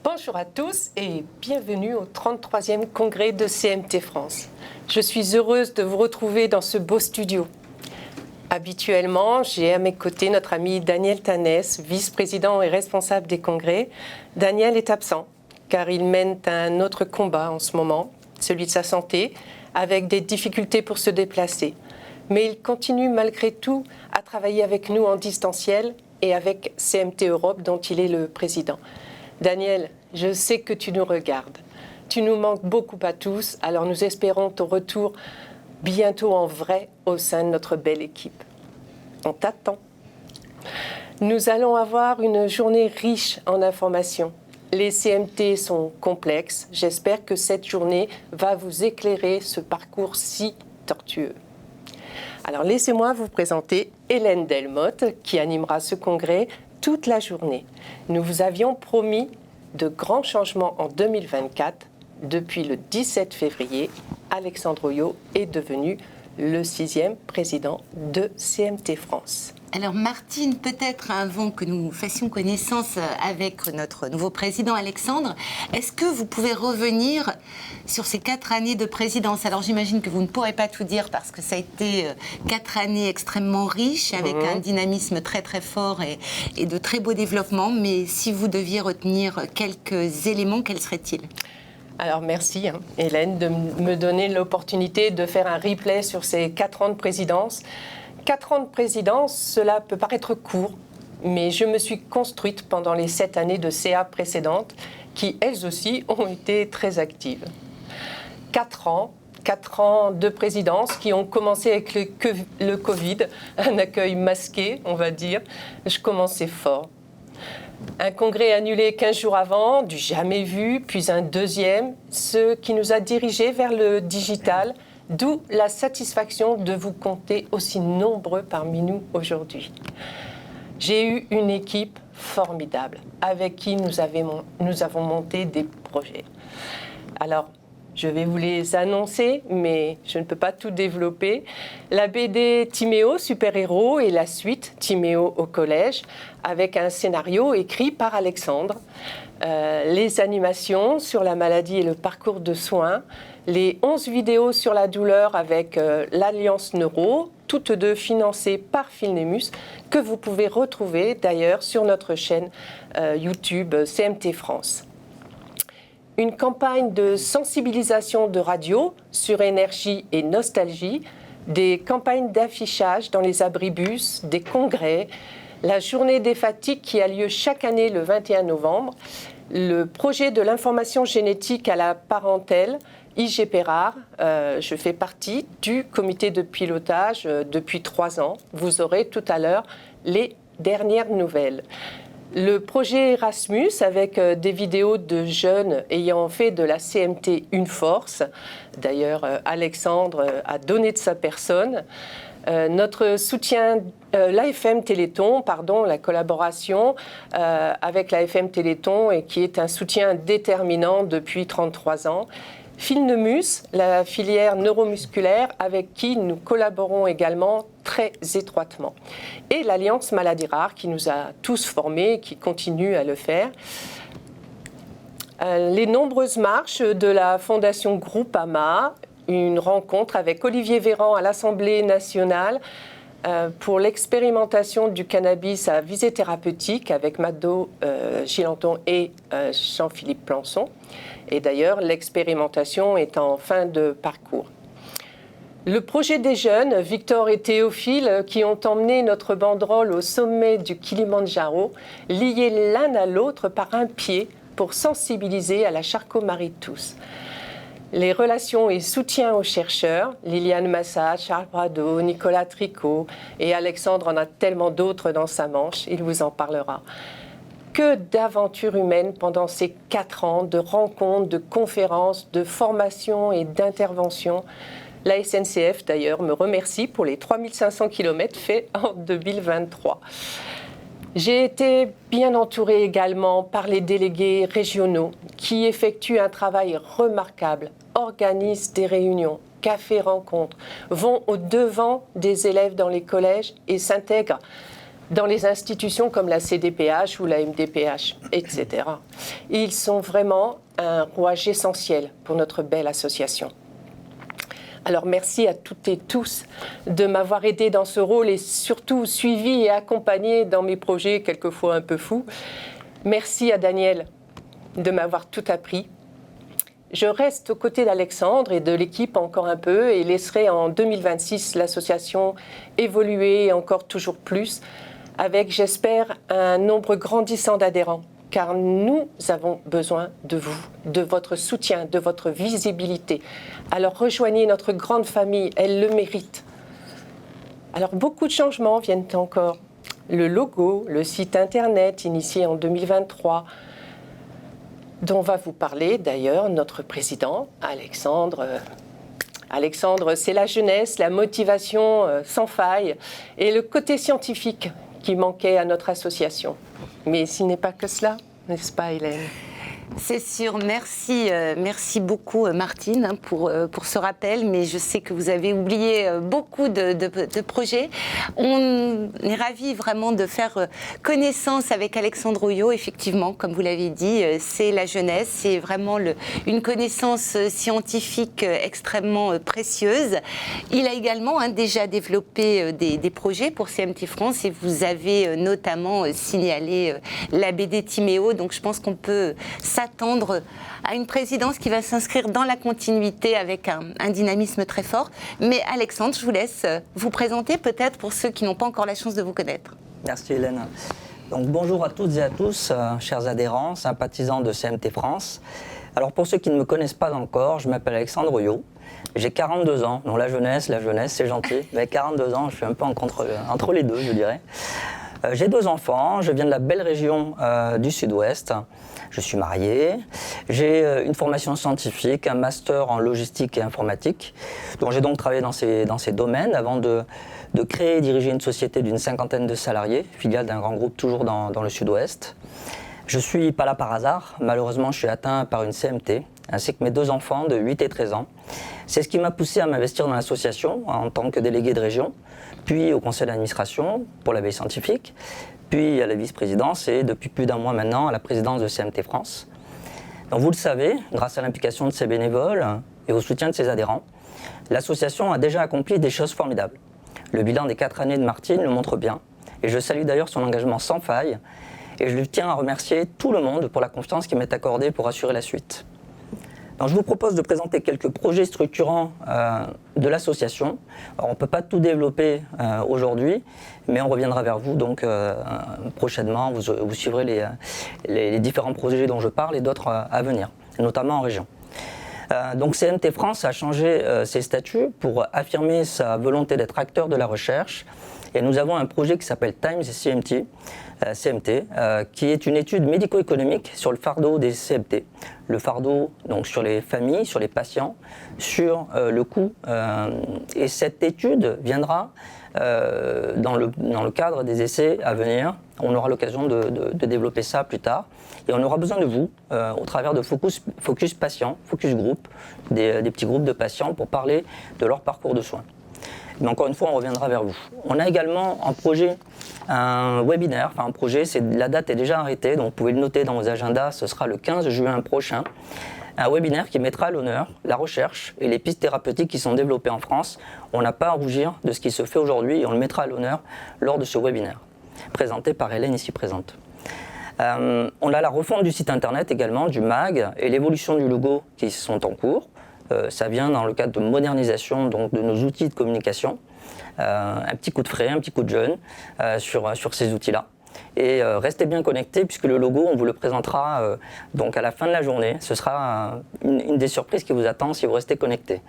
Bonjour à tous et bienvenue au 33e congrès de CMT France. Je suis heureuse de vous retrouver dans ce beau studio. Habituellement, j'ai à mes côtés notre ami Daniel Tanès, vice-président et responsable des congrès. Daniel est absent car il mène un autre combat en ce moment, celui de sa santé, avec des difficultés pour se déplacer. Mais il continue malgré tout à travailler avec nous en distanciel et avec CMT Europe dont il est le président. Daniel, je sais que tu nous regardes. Tu nous manques beaucoup à tous, alors nous espérons ton retour bientôt en vrai au sein de notre belle équipe. On t'attend. Nous allons avoir une journée riche en informations. Les CMT sont complexes. J'espère que cette journée va vous éclairer ce parcours si tortueux. Alors laissez-moi vous présenter Hélène Delmotte qui animera ce congrès toute la journée. Nous vous avions promis de grands changements en 2024. Depuis le 17 février, Alexandre Oyo est devenu le 6e président de CMT France. Alors Martine, peut-être avant que nous fassions connaissance avec notre nouveau président Alexandre, est-ce que vous pouvez revenir sur ces 4 années de présidence? Alors j'imagine que vous ne pourrez pas tout dire parce que ça a été 4 années extrêmement riches avec un dynamisme très très fort et de très beaux développements, mais si vous deviez retenir quelques éléments, quels seraient-ils? Alors merci Hélène de me donner l'opportunité de faire un replay sur ces 4 ans de présidence. 4 ans de présidence, cela peut paraître court, mais je me suis construite pendant les 7 années de CA précédentes qui, elles aussi, ont été très actives. 4 ans de présidence qui ont commencé avec le Covid, un accueil masqué, on va dire. Je commençais fort. Un congrès annulé 15 jours avant, du jamais vu, puis un deuxième, ce qui nous a dirigés vers le digital, d'où la satisfaction de vous compter aussi nombreux parmi nous aujourd'hui. J'ai eu une équipe formidable avec qui nous avons monté des projets. Alors, je vais vous les annoncer, mais je ne peux pas tout développer. La BD Timéo, super-héros, et la suite Timéo au collège, avec un scénario écrit par Alexandre. Les animations sur la maladie et le parcours de soins. Les 11 vidéos sur la douleur avec l'Alliance Neuro, toutes deux financées par Filnemus, que vous pouvez retrouver d'ailleurs sur notre chaîne YouTube CMT France. Une campagne de sensibilisation de radio sur énergie et nostalgie, des campagnes d'affichage dans les abribus, des congrès, la journée des fatigues qui a lieu chaque année le 21 novembre, le projet de l'information génétique à la parentèle, IGPRAR, je fais partie du comité de pilotage depuis 3 ans. Vous aurez tout à l'heure les dernières nouvelles. Le projet Erasmus avec des vidéos de jeunes ayant fait de la CMT une force. D'ailleurs, Alexandre a donné de sa personne. Notre soutien, l'AFM Téléthon, la collaboration avec l'AFM Téléthon et qui est un soutien déterminant depuis 33 ans. Filnemus, la filière neuromusculaire avec qui nous collaborons également très étroitement. Et l'Alliance Maladies Rares qui nous a tous formés et qui continue à le faire. Les nombreuses marches de la Fondation Groupama, une rencontre avec Olivier Véran à l'Assemblée nationale pour l'expérimentation du cannabis à visée thérapeutique avec Mado Gilanton et Jean-Philippe Plançon. Et d'ailleurs, l'expérimentation est en fin de parcours. Le projet des jeunes, Victor et Théophile, qui ont emmené notre banderole au sommet du Kilimandjaro, liés l'un à l'autre par un pied pour sensibiliser à la Charcot-Marie de tous. Les relations et soutien aux chercheurs, Liliane Massa, Charles Brado, Nicolas Tricot et Alexandre en a tellement d'autres dans sa manche, il vous en parlera. Que d'aventures humaines pendant ces 4 ans, de rencontres, de conférences, de formations et d'interventions. La SNCF, d'ailleurs, me remercie pour les 3500 km faits en 2023. J'ai été bien entourée également par les délégués régionaux qui effectuent un travail remarquable, organisent des réunions, cafés, rencontres, vont au-devant des élèves dans les collèges et s'intègrent dans les institutions comme la CDPH ou la MDPH, etc. Ils sont vraiment un rouage essentiel pour notre belle association. Alors merci à toutes et tous de m'avoir aidé dans ce rôle et surtout suivi et accompagné dans mes projets quelquefois un peu fous. Merci à Daniel de m'avoir tout appris. Je reste aux côtés d'Alexandre et de l'équipe encore un peu et laisserai en 2026 l'association évoluer encore toujours plus avec, j'espère, un nombre grandissant d'adhérents. Car nous avons besoin de vous, de votre soutien, de votre visibilité. Alors rejoignez notre grande famille, elle le mérite. Alors beaucoup de changements viennent encore. Le logo, le site internet initié en 2023, dont va vous parler d'ailleurs notre président, Alexandre. Alexandre, c'est la jeunesse, la motivation sans faille et le côté scientifique qui manquait à notre association. Mais ce n'est pas que cela, n'est-ce pas Hélène ? C'est sûr, merci beaucoup Martine pour ce rappel, mais je sais que vous avez oublié beaucoup de projets. On est ravis vraiment de faire connaissance avec Alexandre Oyo, effectivement, comme vous l'avez dit, c'est la jeunesse, c'est vraiment une connaissance scientifique extrêmement précieuse. Il a également déjà développé des projets pour CMT France et vous avez notamment signalé la BD Timéo, donc je pense qu'on peut s'attendre à une présidence qui va s'inscrire dans la continuité avec un dynamisme très fort. Mais Alexandre, je vous laisse vous présenter peut-être pour ceux qui n'ont pas encore la chance de vous connaître. Merci Hélène. Donc bonjour à toutes et à tous, chers adhérents, sympathisants de CMT France. Alors pour ceux qui ne me connaissent pas encore, je m'appelle Alexandre Oyo. J'ai 42 ans, donc la jeunesse c'est gentil, mais 42 ans, je suis un peu entre les deux, je dirais. J'ai 2 enfants, je viens de la belle région du Sud-Ouest. Je suis marié, j'ai une formation scientifique, un master en logistique et informatique. Donc j'ai donc travaillé dans ces domaines avant de créer et diriger une société d'une 50aine de salariés, filiale d'un grand groupe toujours dans le Sud-Ouest. Je ne suis pas là par hasard, malheureusement je suis atteint par une CMT, ainsi que mes 2 enfants de 8 et 13 ans. C'est ce qui m'a poussé à m'investir dans l'association en tant que délégué de région, puis au conseil d'administration pour la veille scientifique, puis à la vice-présidence et depuis plus d'1 mois maintenant à la présidence de CMT France. Donc vous le savez, grâce à l'implication de ses bénévoles et au soutien de ses adhérents, l'association a déjà accompli des choses formidables. Le bilan des 4 années de Martine le montre bien et je salue d'ailleurs son engagement sans faille et je lui tiens à remercier tout le monde pour la confiance qui m'est accordée pour assurer la suite. Donc, je vous propose de présenter quelques projets structurants de l'association. On ne peut pas tout développer aujourd'hui, mais on reviendra vers vous donc, prochainement. Vous suivrez les différents projets dont je parle et d'autres à venir, notamment en région. Donc CMT France a changé ses statuts pour affirmer sa volonté d'être acteur de la recherche. Et nous avons un projet qui s'appelle Times CMT, qui est une étude médico-économique sur le fardeau des CMT. Le fardeau donc, sur les familles, sur les patients, sur le coût. Et cette étude viendra dans le cadre des essais à venir. On aura l'occasion de développer ça plus tard. Et on aura besoin de vous au travers de focus patients, focus group, des petits groupes de patients pour parler de leur parcours de soins. Mais encore une fois, on reviendra vers vous. On a également en projet un webinaire, enfin un projet, la date est déjà arrêtée, donc vous pouvez le noter dans vos agendas, ce sera le 15 juin prochain. Un webinaire qui mettra à l'honneur la recherche et les pistes thérapeutiques qui sont développées en France. On n'a pas à rougir de ce qui se fait aujourd'hui et on le mettra à l'honneur lors de ce webinaire, présenté par Hélène ici présente. On a la refonte du site internet également, du MAG, et l'évolution du logo qui sont en cours. Ça vient dans le cadre de modernisation donc, de nos outils de communication. Un petit coup de frais, un petit coup de jeune sur ces outils-là. Et restez bien connectés puisque le logo, on vous le présentera donc à la fin de la journée. Ce sera une des surprises qui vous attend si vous restez connectés.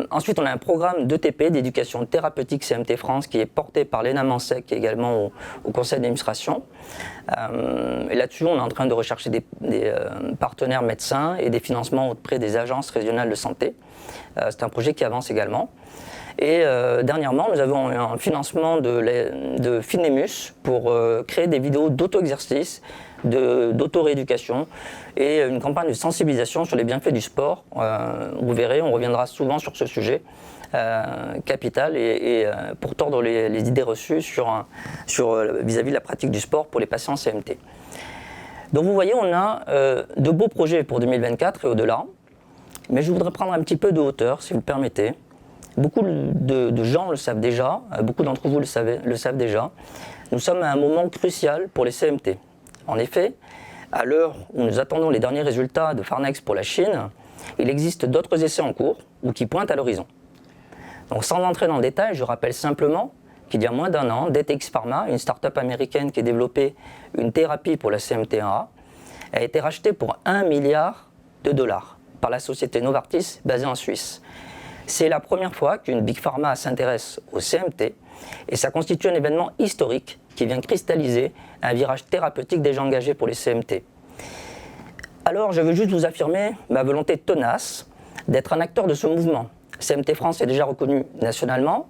Ensuite, on a un programme d'ETP, d'éducation thérapeutique CMT France, qui est porté par Léna Mansec et également au conseil d'administration. Et là-dessus, on est en train de rechercher des partenaires médecins et des financements auprès des agences régionales de santé. C'est un projet qui avance également. Et dernièrement, nous avons eu un financement de Finemus pour créer des vidéos d'auto-exercice, d'auto-rééducation et une campagne de sensibilisation sur les bienfaits du sport. Vous verrez, on reviendra souvent sur ce sujet capitale et pour tordre les idées reçues vis-à-vis de la pratique du sport pour les patients CMT. Donc vous voyez, on a de beaux projets pour 2024 et au-delà, mais je voudrais prendre un petit peu de hauteur, si vous le permettez. Beaucoup de gens le savent déjà, beaucoup d'entre vous le savent déjà. Nous sommes à un moment crucial pour les CMT. En effet, à l'heure où nous attendons les derniers résultats de Pharnex pour la Chine, il existe d'autres essais en cours ou qui pointent à l'horizon. Donc sans entrer dans le détail, je rappelle simplement qu'il y a moins d'un an, DTX Pharma, une start-up américaine qui a développé une thérapie pour la CMT1A, a été rachetée pour 1 milliard de dollars par la société Novartis basée en Suisse. C'est la première fois qu'une Big Pharma s'intéresse au CMT et ça constitue un événement historique qui vient cristalliser un virage thérapeutique déjà engagé pour les CMT. Alors je veux juste vous affirmer ma volonté tenace d'être un acteur de ce mouvement. CMT France est déjà reconnu nationalement,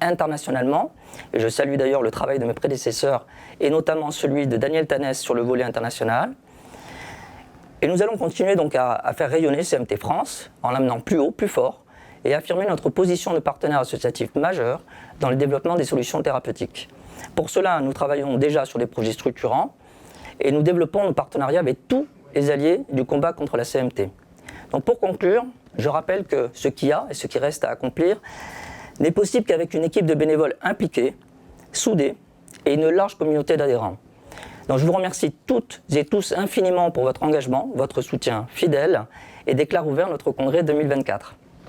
internationalement, et je salue d'ailleurs le travail de mes prédécesseurs et notamment celui de Daniel Tanès sur le volet international. Et nous allons continuer donc à faire rayonner CMT France en l'amenant plus haut, plus fort et affirmer notre position de partenaire associatif majeur dans le développement des solutions thérapeutiques. Pour cela, nous travaillons déjà sur des projets structurants et nous développons nos partenariats avec tous les alliés du combat contre la CMT. Donc pour conclure, je rappelle que ce qu'il y a et ce qui reste à accomplir n'est possible qu'avec une équipe de bénévoles impliqués, soudés et une large communauté d'adhérents. Donc je vous remercie toutes et tous infiniment pour votre engagement, votre soutien fidèle et déclare ouvert notre congrès 2024.